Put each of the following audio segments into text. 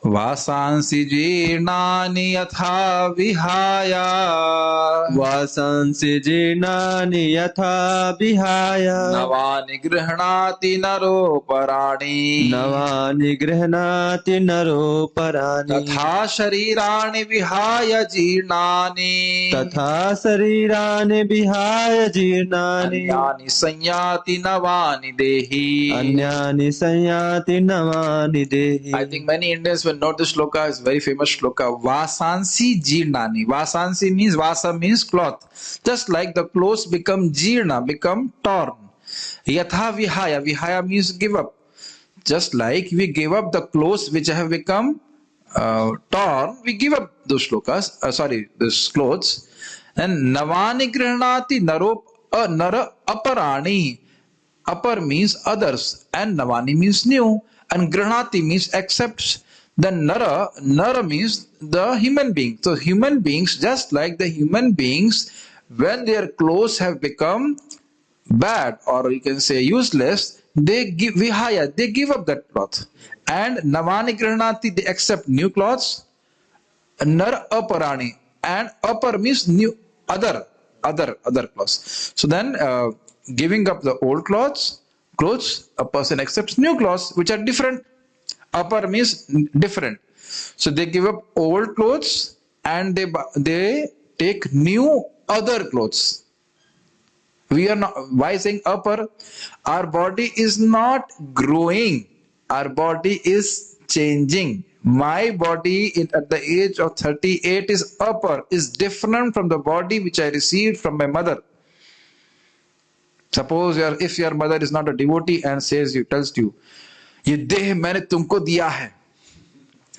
वासांसि जीर्णानि यथा विहाय वासांसि जीर्णानि यथा विहाय नवानि गृह्णाति नरोपराणि नवानि गृह्णाति नरोपराणि तथा शरीराणि विहाय जीर्णानि तथा शरीराणि विहाय जीर्णानि अन्यानि संयाति नवानि देहि. अन्यानि संयाति नवानि देहि. I think many Indians will know this shloka. It's very famous shloka. Vasansi jirnani. Vasansi means, vasa means cloth. Just like the clothes become jirna, become torn. Yatha vihaya. Vihaya means give up. Just like we give up the clothes which have become torn, we give up those shlokas. Those clothes. And navani grihnati nara aparani. Upper means others, and navani means new, and grihnati means accepts. Then nara means the human being. So human beings, just like the human beings, when their clothes have become bad, or you can say useless, they give vihaya, they give up that cloth. And navani grihnati, they accept new clothes. Nara aparani, and upper means new, other clothes. So then giving up the old clothes, a person accepts new clothes which are different. Upper means different. So they give up old clothes and they take new other clothes. We are not, why saying upper? Our body is not growing, our body is changing. My body at the age of 38 is upper, is different from the body which I received from my mother. Suppose if your mother is not a devotee and tells you, "Ye deh maine tumko diya hai.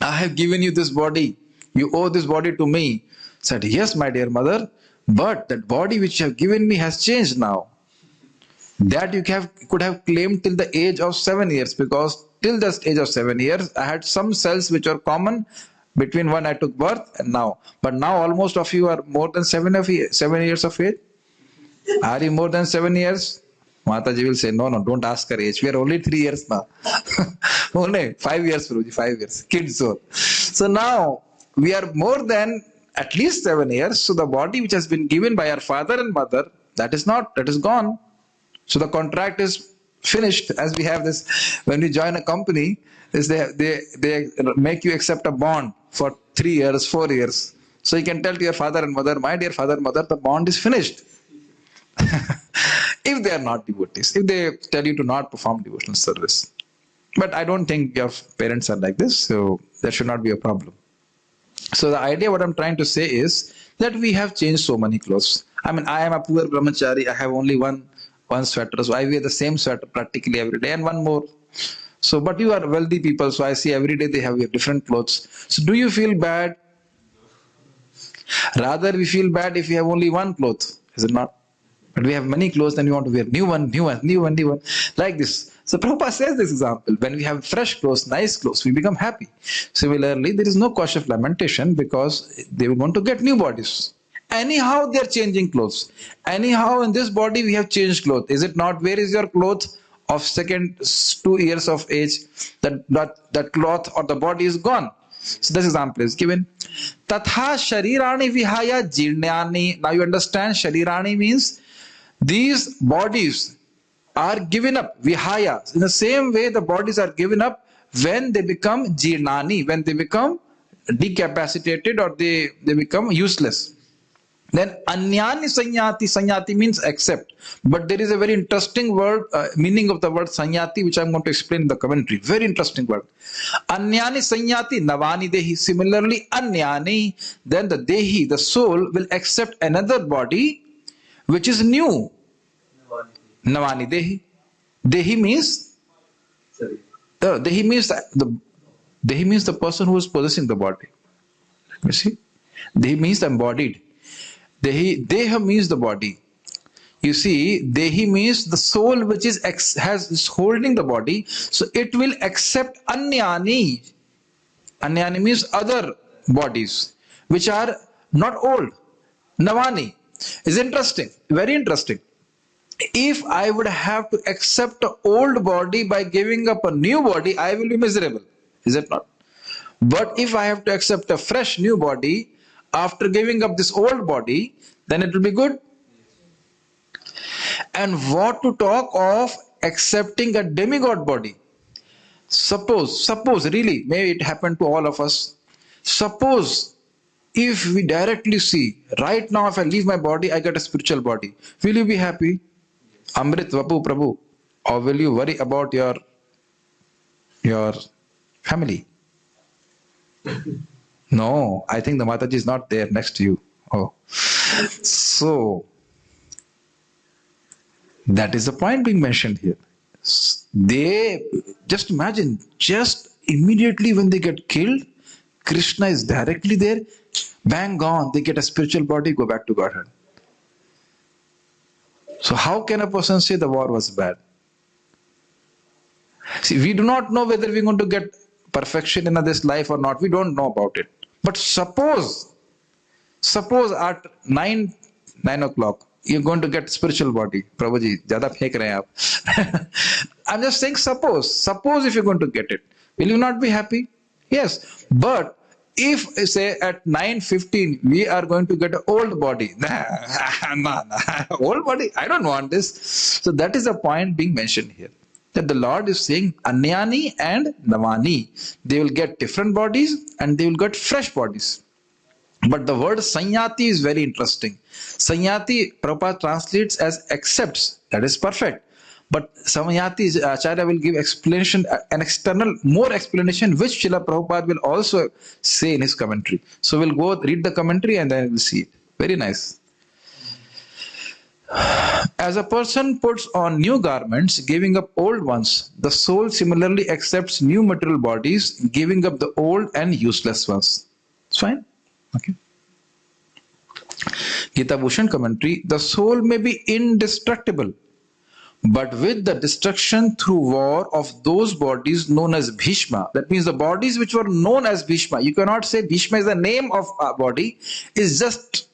I have given you this body. You owe this body to me." Said, "Yes, my dear mother, but that body which you have given me has changed now." That you could have claimed till the age of 7 years, because till the age of 7 years I had some cells which are common between when I took birth and now. But now almost of you are more than 7 years of age. Are you more than 7 years? Mataji will say, no, don't ask her age. We are only 3 years now. Only 5 years, Guruji, 5 years. Kids soul. So now we are more than at least 7 years. So the body which has been given by our father and mother, that is gone. So the contract is finished. As we have this, when we join a company, is they make you accept a bond for 3 years, 4 years. So you can tell to your father and mother, "My dear father and mother, the bond is finished." If they are not devotees, if they tell you to not perform devotional service. But I don't think your parents are like this, so that should not be a problem. So the idea, what I'm trying to say is that we have changed so many clothes. I mean, I am a poor brahmachari, I have only one sweater, so I wear the same sweater practically every day, and one more. So, but you are wealthy people, so I see every day they have different clothes. So do you feel bad? Rather we feel bad if we have only one cloth, is it not? But we have many clothes, then we want to wear new one, like this. So Prabhupada says this example, when we have fresh clothes, nice clothes, we become happy. Similarly, there is no cause of lamentation, because they want to get new bodies. Anyhow, they are changing clothes. Anyhow, in this body we have changed clothes. Is it not? Where is your cloth of 2 years of age? That cloth or the body is gone. So this example is given. Tatha sharirani vihaya jirnyani. Now you understand, sharirani means these bodies are given up, vihaya. In the same way, the bodies are given up when they become jirnani, when they become decapacitated, or they become useless. Then anyani sanyati means accept. But there is a very interesting word, meaning of the word sanyati, which I'm going to explain in the commentary. Very interesting word. Anyani sanyati navani dehi. Similarly, anyani, then the dehi, the soul, will accept another body which is new. Navani dehi. Dehi means the person who is possessing the body. You see, dehi means the embodied. Deha means the body. You see, dehi means the soul which is holding the body. So it will accept anyani. Anyani means other bodies which are not old. Navani is interesting, very interesting. If I would have to accept an old body by giving up a new body, I will be miserable. Is it not? But if I have to accept a fresh new body after giving up this old body, then it will be good. And what to talk of accepting a demigod body? Suppose really, maybe it happened to all of us. Suppose if we directly see, right now, if I leave my body, I get a spiritual body. Will you be happy? Amrit Vapu Prabhu. Or will you worry about your family? No, I think the Mataji is not there next to you. Oh. So, that is the point being mentioned here. They, just imagine, just immediately when they get killed, Krishna is directly there, bang, gone, they get a spiritual body, go back to Godhead. So how can a person say the war was bad? See, we do not know whether we're going to get perfection in this life or not. We don't know about it. But suppose at 9 o'clock, you're going to get spiritual body. Prabhuji, zyada phek rahe hain aap. I'm just saying suppose if you're going to get it, will you not be happy? Yes. But if say at 9:15 we are going to get an old body, old body, I don't want this. So that is the point being mentioned here. That the Lord is saying Anyani and Navani. They will get different bodies and they will get fresh bodies. But the word Sanyati is very interesting. Sanyati, Prabhupada translates as accepts. That is perfect. But Sanyati, Acharya will give explanation, an external, more explanation, which Srila Prabhupada will also say in his commentary. So we'll go read the commentary and then we'll see it. Very nice. As a person puts on new garments, giving up old ones, the soul similarly accepts new material bodies, giving up the old and useless ones. It's fine? Okay. Gita Bhushan commentary, the soul may be indestructible, but with the destruction through war of those bodies known as Bhishma, that means the bodies which were known as Bhishma, you cannot say Bhishma is the name of a body, is just,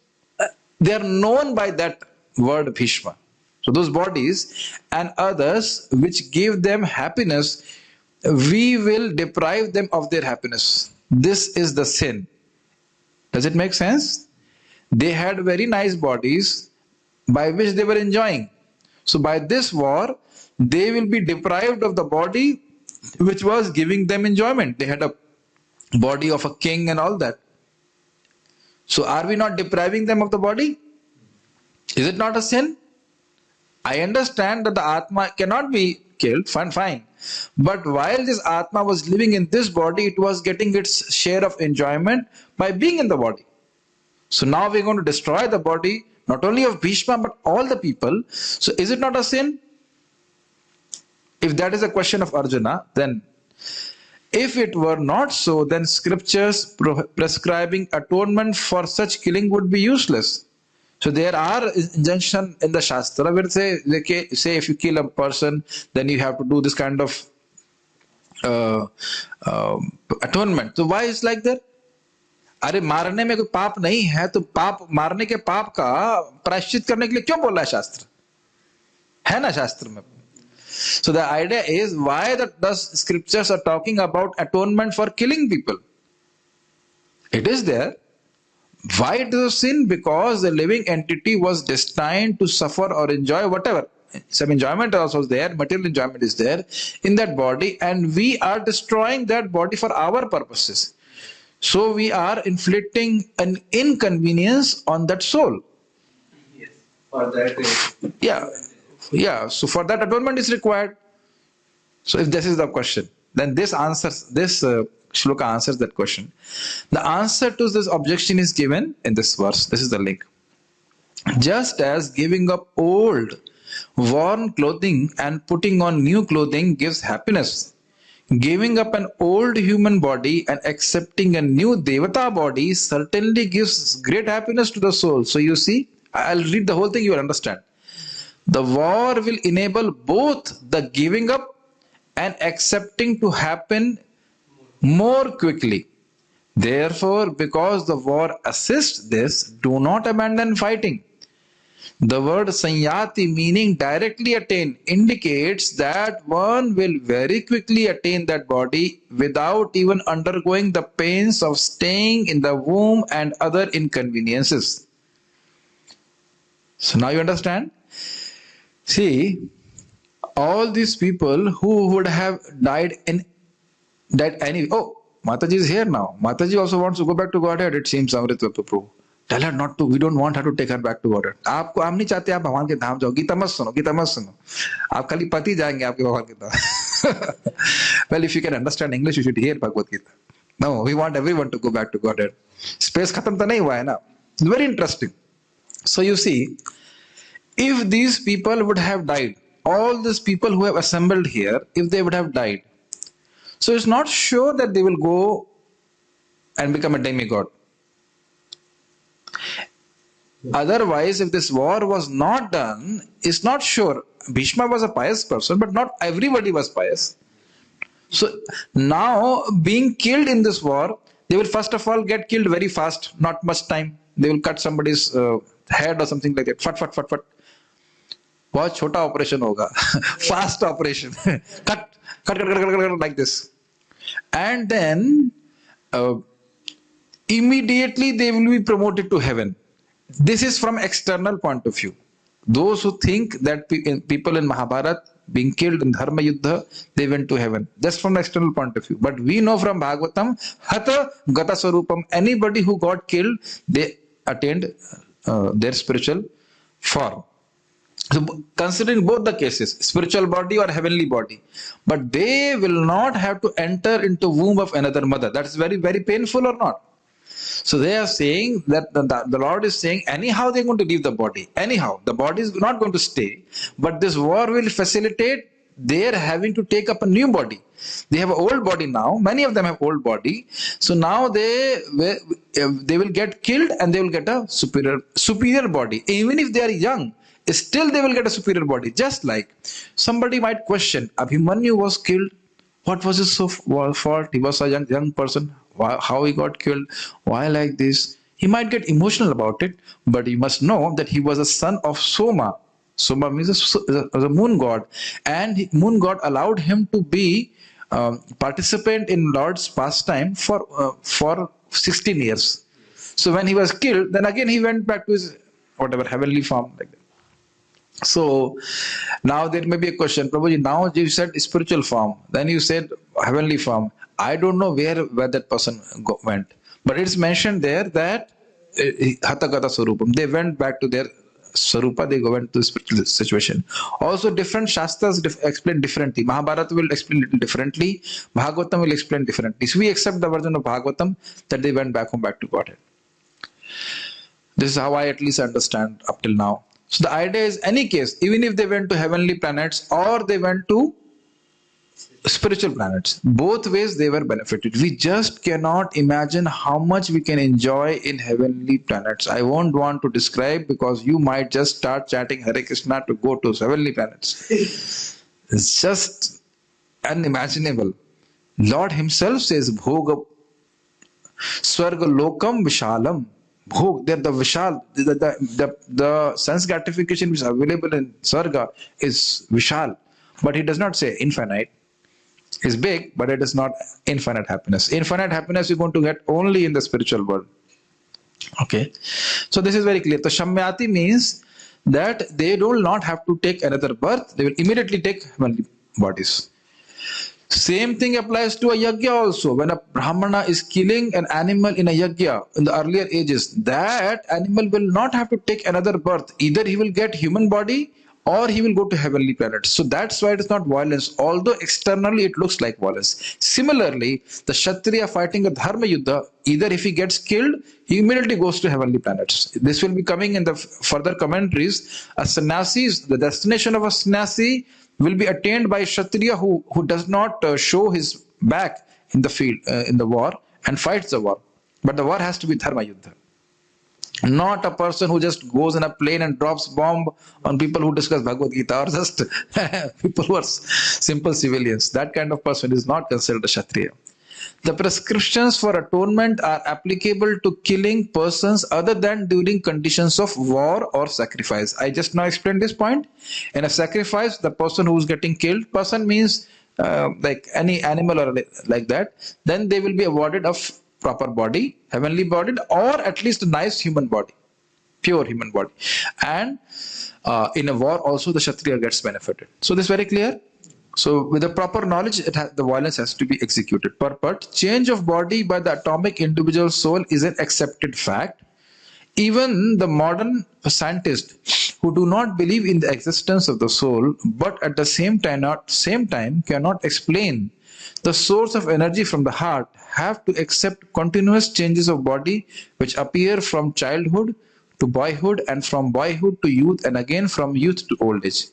they are known by that word Bhishma. So those bodies and others which give them happiness, we will deprive them of their happiness. This is the sin. Does it make sense? They had very nice bodies by which they were enjoying. So by this war, they will be deprived of the body which was giving them enjoyment. They had a body of a king and all that. So are we not depriving them of the body? Is it not a sin? I understand that the Atma cannot be killed, fine. But while this Atma was living in this body, it was getting its share of enjoyment by being in the body. So now we're going to destroy the body, not only of Bhishma, but all the people. So is it not a sin? If that is a question of Arjuna, then if it were not so, then scriptures prescribing atonement for such killing would be useless. So there are injunctions in the Shastra where say if you kill a person, then you have to do this kind of atonement. So why is like that? अरे मारने में कोई पाप नहीं है तो पाप मारने के पाप का प्रायश्चित करने के लिए क्यों बोला है शास्त्र? है ना शास्त्र में? So the idea is why the scriptures are talking about atonement for killing people. It is there. Why it is a sin? Because the living entity was destined to suffer or enjoy whatever. Some enjoyment also is there, material enjoyment is there in that body, and we are destroying that body for our purposes. So we are inflicting an inconvenience on that soul. Yes, for that. Yeah. So for that atonement is required. So if this is the question, then this shloka answers that question. The answer to this objection is given in this verse. This is the link. Just as giving up old, worn clothing and putting on new clothing gives happiness, giving up an old human body and accepting a new Devata body certainly gives great happiness to the soul. So you see, I'll read the whole thing, you will understand. The war will enable both the giving up and accepting to happen more quickly. Therefore, because the war assists this, do not abandon fighting. The word sanyati, meaning directly attain, indicates that one will very quickly attain that body without even undergoing the pains of staying in the womb and other inconveniences. So now you understand? See, all these people who would have died in that any, oh, Mataji is here now. Mataji also wants to go back to Godhead, it seems, Amrita Prabhu. Tell her not to, we don't want her to take her back to Godhead. आप नहीं चाहते आप भगवान के धाम जाओ, गीता मत सुनो, गीता मत सुनो. आप खाली पति जाएंगे आपके भगवान के धाम. Well, if you can understand English, you should hear Bhagavad Gita. No, we want everyone to go back to Godhead. Space खत्म तो नहीं हुआ है ना. Very interesting. So you see, if these people would have died, all these people who have assembled here, if they would have died, so it's not sure that they will go and become a demigod. Otherwise, if this war was not done, it's not sure. Bhishma was a pious person, but not everybody was pious. So now, being killed in this war, they will first of all get killed very fast, not much time. They will cut somebody's head or something like that. Fat, fat, fat, fat. बहुत छोटा operation होगा. Fast operation. cut like this. And then immediately they will be promoted to heaven. This is from external point of view. Those who think that people in Mahabharata being killed in Dharma Yuddha, they went to heaven. That's from the external point of view. But we know from Bhagavatam, Hatha Gata Swarupam, anybody who got killed, they attained their spiritual form. So considering both the cases, spiritual body or heavenly body, but they will not have to enter into womb of another mother. That's very, very painful or not? So they are saying that the Lord is saying, anyhow they're going to leave the body. Anyhow, the body is not going to stay, but this war will facilitate their having to take up a new body. They have an old body now. Many of them have old body. So now they will get killed and they will get a superior body. Even if they are young, still they will get a superior body. Just like somebody might question, Abhimanyu was killed. What was his fault? He was a young person. How he got killed? Why like this? He might get emotional about it, but you must know that he was a son of Soma. Soma means a moon god, and moon god allowed him to be participant in Lord's pastime for 16 years. So when he was killed, then again he went back to his whatever heavenly form like that. So now there may be a question, Prabhuji, now you said spiritual form, then you said heavenly form. I don't know where that person went, but it's mentioned there that Hatha Gata Swarupam, they went back to their Swarupa, they went to the spiritual situation. Also different Shastras explain differently. Mahabharata will explain it differently, Bhagavatam will explain differently. So we accept the version of Bhagavatam that they went back to Godhead. This is how I at least understand up till now. So the idea is, any case, even if they went to heavenly planets or they went to spiritual planets, both ways they were benefited. We just cannot imagine how much we can enjoy in heavenly planets. I won't want to describe because you might just start chanting Hare Krishna to go to heavenly planets. It's just unimaginable. Lord himself says, Bhoga Swarga Lokam Vishalam. Bhog, the Vishal, the sense gratification which is available in Sarga is Vishal, but he does not say infinite. It's big, but it is not infinite happiness. Infinite happiness you're going to get only in the spiritual world. Okay, so this is very clear. So Shamyati means that they will not have to take another birth; they will immediately take heavenly bodies. Same thing applies to a yajna also. When a Brahmana is killing an animal in a yajna in the earlier ages, that animal will not have to take another birth. Either he will get human body or he will go to heavenly planets. So that's why it is not violence, although externally it looks like violence. Similarly, the Kshatriya fighting a Dharma Yuddha, either if he gets killed, he immediately goes to heavenly planets. This will be coming in the further commentaries. A sannyasi, the destination of a sannyasi will be attained by a Kshatriya who does not show his back in the field, in the war, and fights the war. But the war has to be Dharma Yuddha. Not a person who just goes in a plane and drops bomb on people who discuss Bhagavad Gita, or just people who are simple civilians. That kind of person is not considered a Kshatriya. The prescriptions for atonement are applicable to killing persons other than during conditions of war or sacrifice. I just now explained this point. In a sacrifice, the person who is getting killed, person means like any animal or like that, then they will be awarded of proper body, heavenly body, or at least a nice human body, pure human body. And in a war also the Kshatriya gets benefited. So this is very clear. So with the proper knowledge, the violence has to be executed. Purport: change of body by the atomic individual soul is an accepted fact. Even the modern scientists who do not believe in the existence of the soul, but at the same time cannot explain the source of energy from the heart, have to accept continuous changes of body which appear from childhood to boyhood, and from boyhood to youth, and again from youth to old age.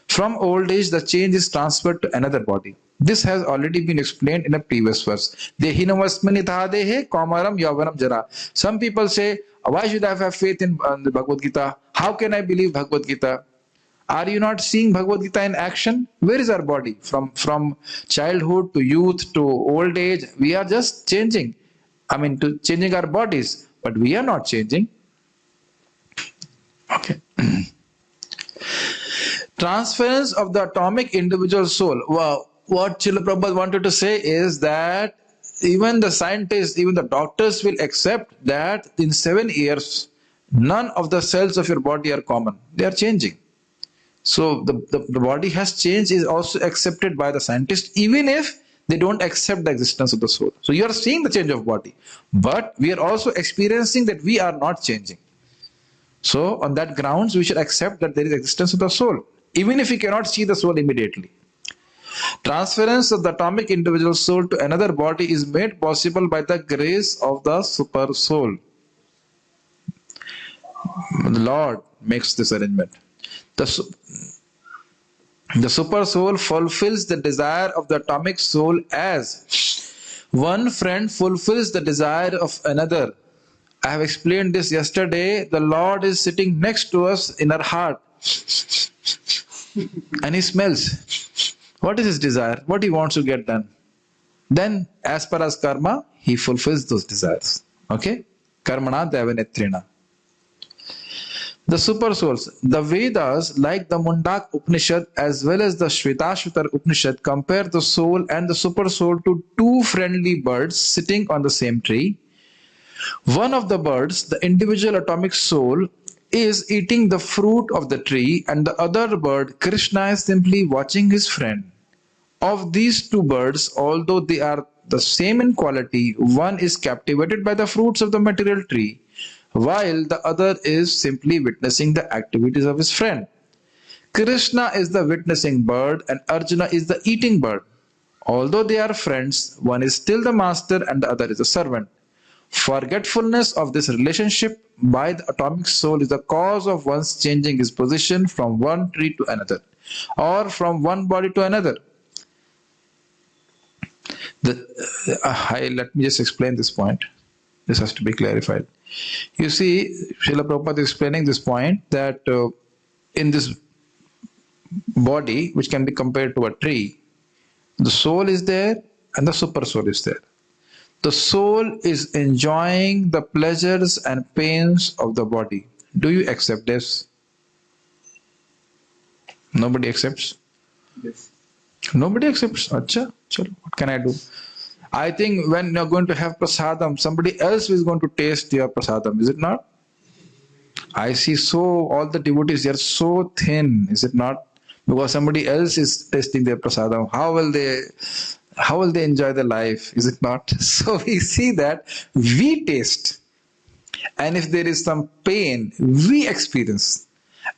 From old age, the change is transferred to another body. This has already been explained in a previous verse. Dehinamastmanithadehe kaumaram yavaram jara. Some people say, why should I have faith in the Bhagavad Gita? How can I believe Bhagavad Gita? Are you not seeing Bhagavad Gita in action? Where is our body? From childhood to youth to old age, we are just changing. To changing our bodies, but we are not changing. Okay. Transference of the atomic individual soul. Wow. What Srila Prabhupada wanted to say is that even the scientists, even the doctors will accept that in 7 years, none of the cells of your body are common. They are changing. So the body has changed is also accepted by the scientists, even if they don't accept the existence of the soul. So you are seeing the change of body, but we are also experiencing that we are not changing. So on that grounds, we should accept that there is existence of the soul, even if we cannot see the soul immediately. Transference of the atomic individual soul to another body is made possible by the grace of the super soul. The Lord makes this arrangement. The super soul fulfills the desire of the atomic soul as one friend fulfills the desire of another. I have explained this yesterday. The Lord is sitting next to us in our heart and He smells. What is His desire? What He wants to get done. Then as per as karma, He fulfills those desires. Okay? Karmana devanetrina. The super souls. The Vedas, like the Mundak Upanishad as well as the Shvetashvatar Upanishad, compare the soul and the super soul to two friendly birds sitting on the same tree. One of the birds, the individual atomic soul, is eating the fruit of the tree, and the other bird, Krishna, is simply watching his friend. Of these two birds, although they are the same in quality, one is captivated by the fruits of the material tree, while the other is simply witnessing the activities of his friend. Krishna is the witnessing bird and Arjuna is the eating bird. Although they are friends, one is still the master and the other is a servant. Forgetfulness of this relationship by the atomic soul is the cause of one's changing his position from one tree to another, or from one body to another. Let me just explain this point. This has to be clarified. You see, Srila Prabhupada is explaining this point that in this body, which can be compared to a tree, the soul is there and the super soul is there. The soul is enjoying the pleasures and pains of the body. Do you accept this? Nobody accepts? Yes. Nobody accepts. Acha, chalo, what can I do? I think when you're going to have prasadam, somebody else is going to taste your prasadam, is it not? I see all the devotees, they are so thin, is it not? Because somebody else is tasting their prasadam. How will they enjoy their life, is it not? So we see that we taste, and if there is some pain, we experience.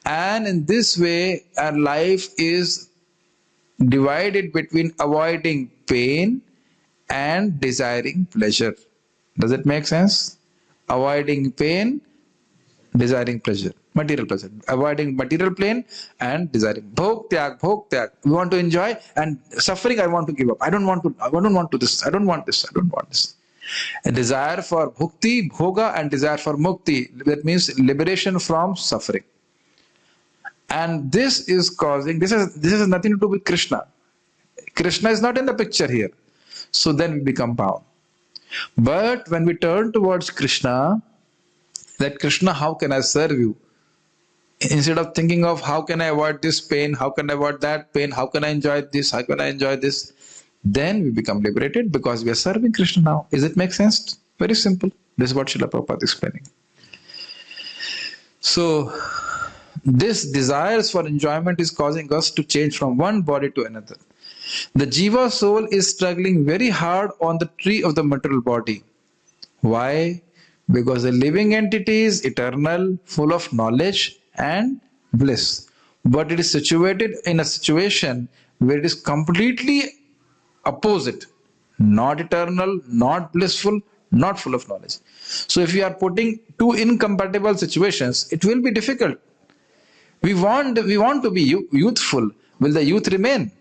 And in this way, our life is divided between avoiding pain and desiring pleasure. Does it make sense? Avoiding pain, desiring pleasure, material pleasure. Avoiding material pain and desiring. Bhog tyag, bhog tyag. We want to enjoy, and suffering I want to give up. I don't want this. I don't want this. A desire for bhukti, bhoga, and desire for mukti. That means liberation from suffering. And this is causing, this has nothing to do with Krishna. Krishna is not in the picture here. So then we become bound. But when we turn towards Krishna, that Krishna, how can I serve you? Instead of thinking of how can I avoid this pain, how can I avoid that pain, how can I enjoy this, how can I enjoy this, then we become liberated because we are serving Krishna now. Does it make sense? Very simple. This is what Srila Prabhupada is explaining. So, this desires for enjoyment is causing us to change from one body to another. The Jiva soul is struggling very hard on the tree of the material body. Why? Because the living entity is eternal, full of knowledge and bliss. But it is situated in a situation where it is completely opposite. Not eternal, not blissful, not full of knowledge. So if you are putting two incompatible situations, it will be difficult. We want to be youthful. Will the youth remain?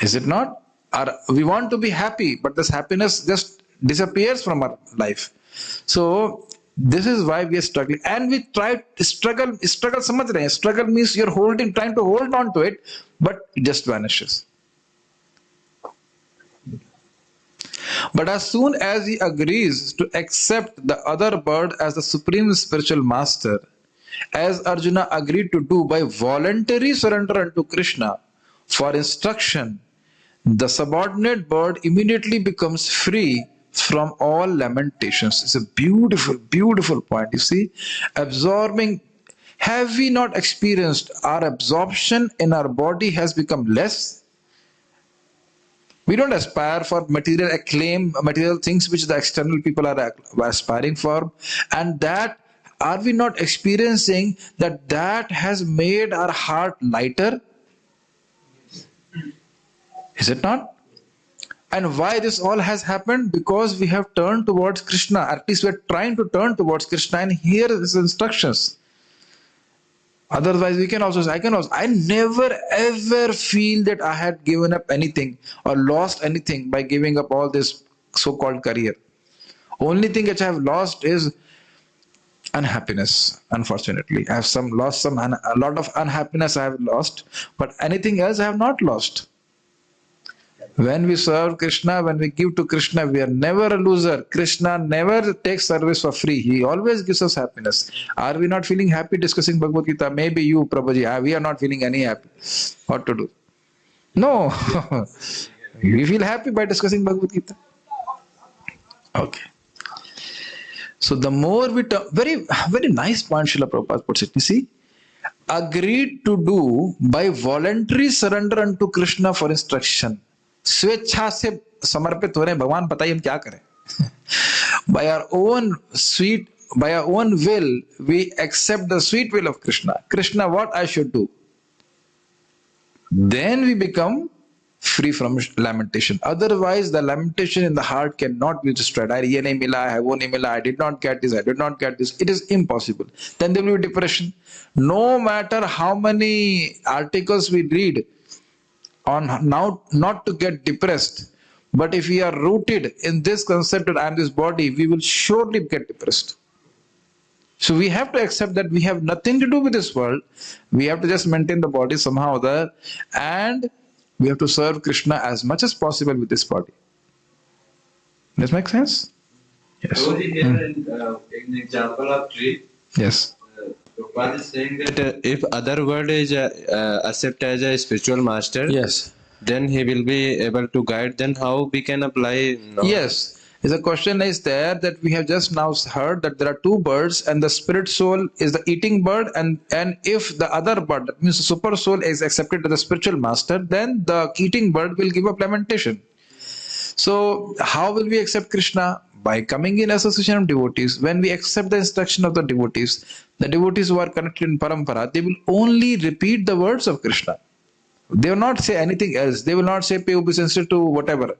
Is it not? Or we want to be happy, but this happiness just disappears from our life. So this is why we are struggling, and we try to struggle. समझ रहे हैं? Struggle means you're trying to hold on to it, but it just vanishes. But as soon as he agrees to accept the other bird as the supreme spiritual master, as Arjuna agreed to do by voluntary surrender unto Krishna for instruction, the subordinate bird immediately becomes free from all lamentations. It's a beautiful, beautiful point. You see, absorbing. Have we not experienced our absorption in our body has become less? We don't aspire for material acclaim, material things which the external people are aspiring for. And that, are we not experiencing that has made our heart lighter? Is it not? And why this all has happened? Because we have turned towards Krishna. At least we are trying to turn towards Krishna and hear his instructions. Otherwise, I never ever feel that I had given up anything or lost anything by giving up all this so-called career. Only thing which I have lost is unhappiness. Unfortunately, I have lost a lot of unhappiness I have lost, but anything else I have not lost. When we serve Krishna, when we give to Krishna, we are never a loser. Krishna never takes service for free. He always gives us happiness. Are we not feeling happy discussing Bhagavad Gita? Maybe you, Prabhuji, we are not feeling any happy. What to do? No. We feel happy by discussing Bhagavad Gita. Okay. So the more we talk, very, very nice point Srila Prabhupada puts it. You see, agreed to do by voluntary surrender unto Krishna for instruction. स्वेच्छा से समर्पित हो रहे हैं भगवान, बताइए हम क्या करें? By our own will, we accept the sweet will of Krishna. Krishna, what I should do? Then we become free from lamentation. Otherwise, the lamentation in the heart cannot be destroyed. ये नहीं मिला, वो नहीं मिला, I did not get this, I did not get this. It is impossible. Then there will be depression. No matter how many articles we read on now not to get depressed, but if we are rooted in this concept that I am this body, we will surely get depressed. So we have to accept that we have nothing to do with this world. We have to just maintain the body somehow or other, and we have to serve Krishna as much as possible with this body. Does that make sense? Yes. So here in example of tree, Yes. Prabhupada is saying that if other world is accepted as a spiritual master, Yes. then he will be able to guide. Then how we can apply? Yes. The question is there that we have just now heard that there are two birds, and the spirit soul is the eating bird, and if the other bird, that means the super soul, is accepted as the spiritual master, then the eating bird will give up lamentation. So how will we accept Krishna? By coming in association of devotees. When we accept the instruction of the devotees who are connected in parampara, they will only repeat the words of Krishna. They will not say anything else. They will not say pay obeisance to whatever.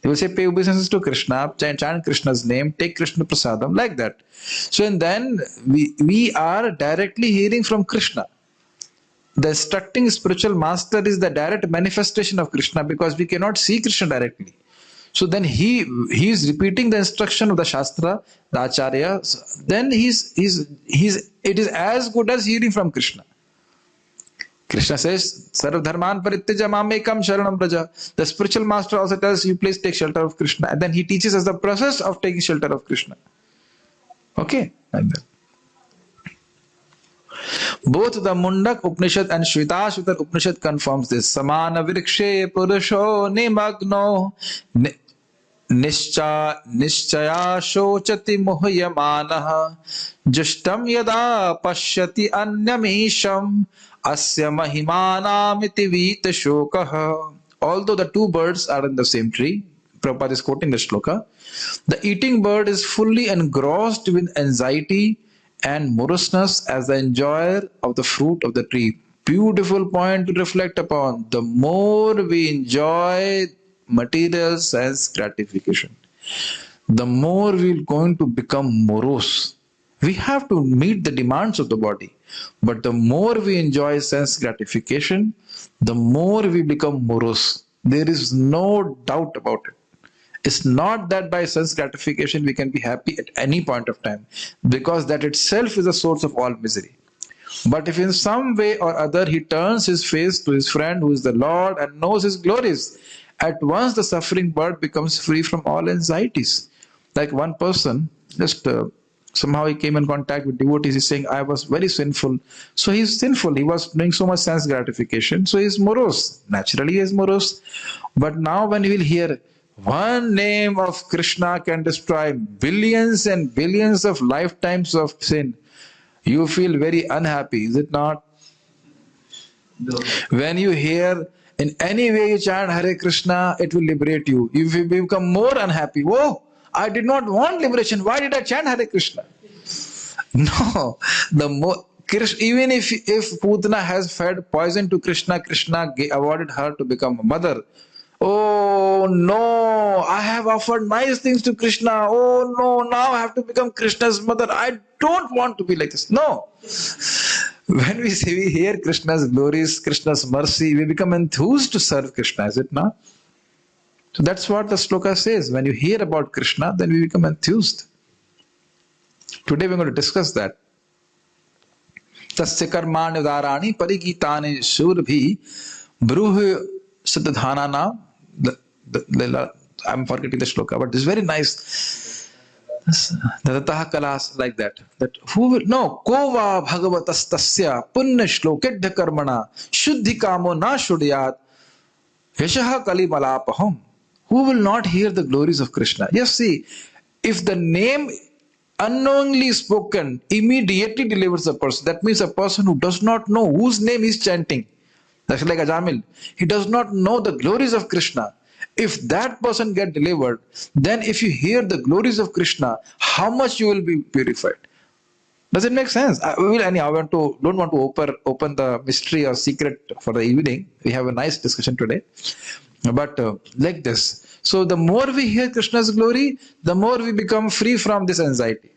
They will say pay obeisance to Krishna, chant Krishna's name, take Krishna prasadam, like that. So and then we are directly hearing from Krishna. The instructing spiritual master is the direct manifestation of Krishna, because we cannot see Krishna directly. So then he is repeating the instruction of the Shastra, the Acharya. Then it is as good as hearing from Krishna. Krishna says, Sarva dharman parityaja mamekam sharanam braja. The spiritual master also tells you, please take shelter of Krishna. And then he teaches us the process of taking shelter of Krishna. Okay? Like that. Both the Mundak Upanishad and Shvetashvatar Upanishad confirms this. Samana vrikshe purusho nimagno निश्चया शोचति मुह्यमानः जुष्टं यदा पश्यति अन्यमीशं asya mahimanamiti vita shokah. Although the two birds are in the same tree, Prabhupada is quoting the shloka, the eating bird is fully engrossed with anxiety and moroseness as the enjoyer of the fruit of the tree. Beautiful point to reflect upon. The more we enjoy material sense gratification, the more we're going to become morose. We have to meet the demands of the body. But the more we enjoy sense gratification, the more we become morose. There is no doubt about it. It's not that by sense gratification we can be happy at any point of time, because that itself is a source of all misery. But if in some way or other he turns his face to his friend who is the Lord and knows his glories, at once the suffering bird becomes free from all anxieties. Like one person, just somehow he came in contact with devotees, he's saying, I was very sinful. So he's sinful, he was doing so much sense gratification, so he's morose. Naturally he is morose. But now when he will hear, one name of Krishna can destroy billions and billions of lifetimes of sin, you feel very unhappy, is it not? No. When you hear, in any way you chant Hare Krishna, it will liberate you. You will become more unhappy. Whoa, I did not want liberation. Why did I chant Hare Krishna? No, the more even if Putana has fed poison to Krishna, Krishna awarded her to become a mother. Oh no, I have offered nice things to Krishna. Oh no, now I have to become Krishna's mother. I don't want to be like this. No. When we hear Krishna's glories, Krishna's mercy, we become enthused to serve Krishna, is it not? So that's what the sloka says. When you hear about Krishna, then we become enthused. Today we're going to discuss that. Tasya karmani udarani parigitani shurabhi bruhu siddhanana. I'm forgetting the shloka, but it's very nice. Dadataha kalas, like that. That who will no kova bhagavatastasya punya shlokedya karmana shuddhi kamo na shudyat yashaha kali malapaham. Who will not hear the glories of Krishna? Yes, see, if the name unknowingly spoken immediately delivers a person, that means a person who does not know whose name is chanting. That's like Ajamil. He does not know the glories of Krishna. If that person get delivered, then if you hear the glories of Krishna, how much you will be purified? Does it make sense? I don't want to open the mystery or secret for the evening. We have a nice discussion today. But like this. So the more we hear Krishna's glory, the more we become free from this anxiety.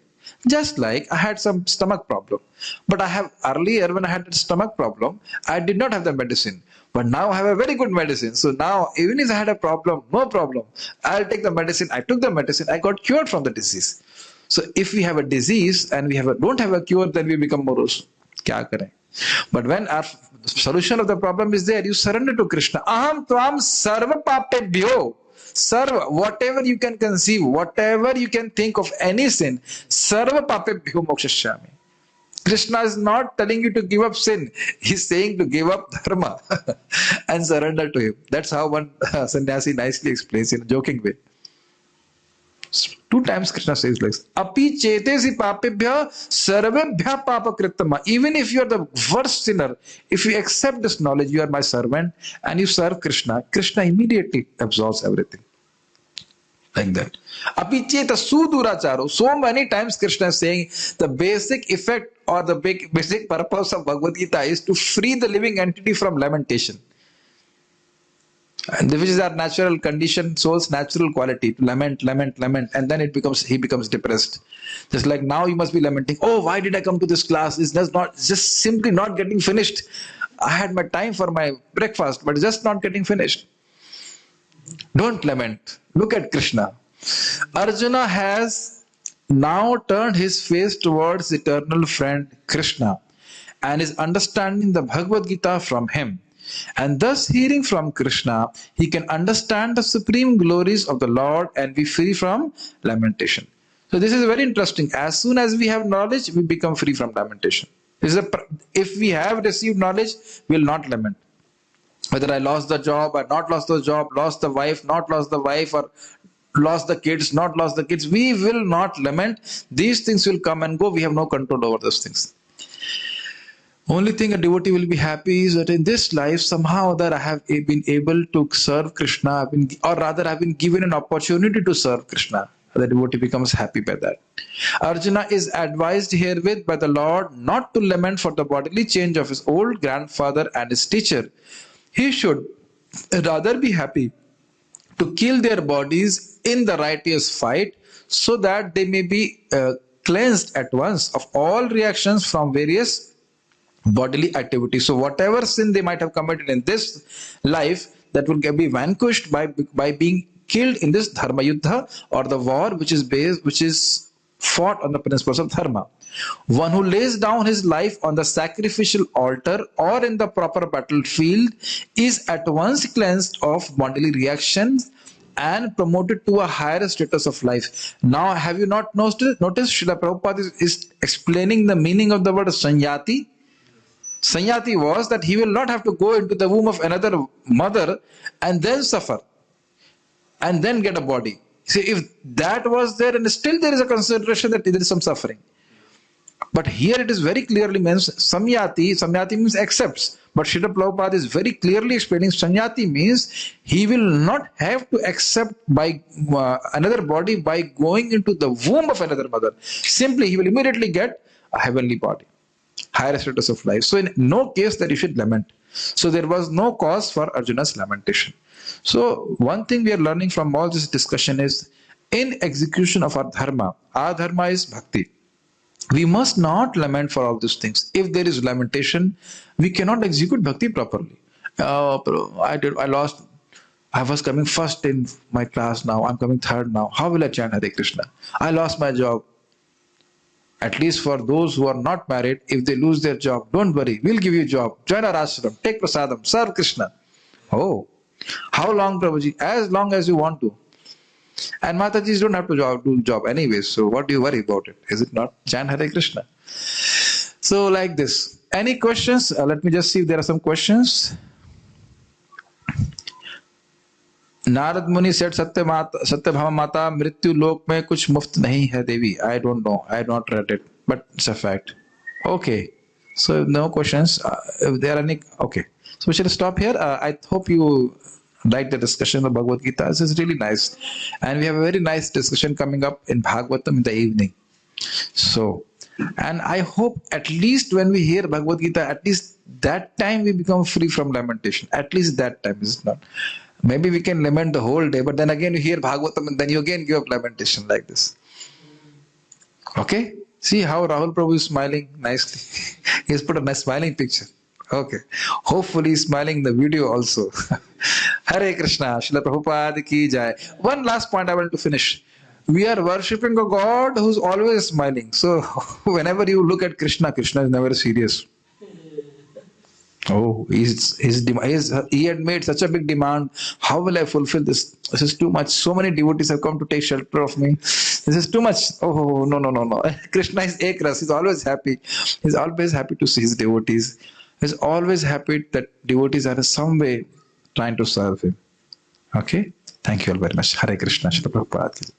Just like I had some stomach problem. But I have earlier, when I had a stomach problem, I did not have the medicine. But now I have a very good medicine. So now, even if I had a problem, no problem. I'll take the medicine. I took the medicine. I got cured from the disease. So if we have a disease and we don't have a cure, then we become morose. Kya kare? But when our solution of the problem is there, you surrender to Krishna. Aham tvam sarva papebhyo. Sarva, whatever you can conceive, whatever you can think of any sin, sarva papebhyo mokshashyami. Krishna is not telling you to give up sin. He's saying to give up dharma and surrender to him. That's how one sannyasi nicely explains in a joking way. 2 times Krishna says like this. Api chetesi papebhya sarvebhya papakritama. Even if you are the worst sinner, if you accept this knowledge, you are my servant and you serve Krishna, Krishna immediately absorbs everything. Like that. Api cheta suduracharo. So many times Krishna is saying the basic effect or the basic purpose of Bhagavad Gita is to free the living entity from lamentation. And which is our natural condition, soul's natural quality, to lament, and then he becomes depressed. Just like now you must be lamenting, oh, why did I come to this class? It's just simply not getting finished. I had my time for my breakfast, but just not getting finished. Don't lament. Look at Krishna. Arjuna has now turned his face towards eternal friend Krishna. and is understanding the Bhagavad Gita from him. And thus, hearing from Krishna, he can understand the supreme glories of the Lord and be free from lamentation. So, this is very interesting. As soon as we have knowledge, we become free from lamentation. If we have received knowledge, we will not lament. Whether I lost the job or not lost the job, lost the wife, not lost the wife, or lost the kids, not lost the kids, we will not lament. These things will come and go. We have no control over those things. Only thing a devotee will be happy is that in this life, somehow that I have been able to serve Krishna, or rather I've been given an opportunity to serve Krishna. The devotee becomes happy by that. Arjuna is advised herewith by the Lord not to lament for the bodily change of his old grandfather and his teacher. He should rather be happy to kill their bodies in the righteous fight, so that they may be cleansed at once of all reactions from various bodily activities. So whatever sin they might have committed in this life, that will be vanquished by being killed in this dharma yuddha, or the war which is fought on the principles of dharma. One who lays down his life on the sacrificial altar or in the proper battlefield is at once cleansed of bodily reactions and promoted to a higher status of life. Now, have you not noticed? Srila Prabhupada is explaining the meaning of the word sanyati. Sanyati was that he will not have to go into the womb of another mother and then suffer and then get a body. See, if that was there, and still there is a consideration that there is some suffering. But here it is very clearly mentioned, samyati means accepts. But Srila Prabhupada is very clearly explaining sanyati means he will not have to accept by another body by going into the womb of another mother. Simply he will immediately get a heavenly body, higher status of life. So in no case that you should lament. So there was no cause for Arjuna's lamentation. So one thing we are learning from all this discussion is, in execution of our dharma is bhakti. We must not lament for all these things. If there is lamentation, we cannot execute bhakti properly. I was coming first in my class, now I'm coming third now. How will I chant Hare Krishna? I lost my job. At least for those who are not married, if they lose their job, don't worry, we'll give you a job. Join our ashram, take prasadam, serve Krishna. Oh, how long, Prabhuji? As long as you want to. And Matajis don't have to do job anyway, so what do you worry about it? Is it not? Chant Hare Krishna. So like this. Any questions? Let me just see if there are some questions. Narad Muni said, Satyabhama Mata, Mrityu Lok mein kuch muft nahi hai Devi. I don't know. I have not read it, but it's a fact. Okay. So no questions. If there are any, okay. So we shall stop here. I hope you like the discussion of Bhagavad Gita. This is really nice. And we have a very nice discussion coming up in Bhagavatam in the evening. So, and I hope at least when we hear Bhagavad Gita, at least that time we become free from lamentation. At least that time, is it not? Maybe we can lament the whole day, but then again you hear Bhagavatam and then you again give up lamentation like this. Okay? See how Rahul Prabhu is smiling nicely. He has put a nice smiling picture. Okay. Hopefully he's smiling in the video also. Hare Krishna. Srila Prabhupada ki jai. One last point I want to finish. We are worshipping a God who's always smiling. So whenever you look at Krishna, Krishna is never serious. Oh, he had made such a big demand. How will I fulfill this? This is too much. So many devotees have come to take shelter of me. This is too much. Oh, no. Krishna is ekras. He's always happy. He's always happy to see his devotees. He's always happy that devotees are in some way trying to serve him. Okay? Thank you all very much. Hare Krishna. Srila Prabhupada.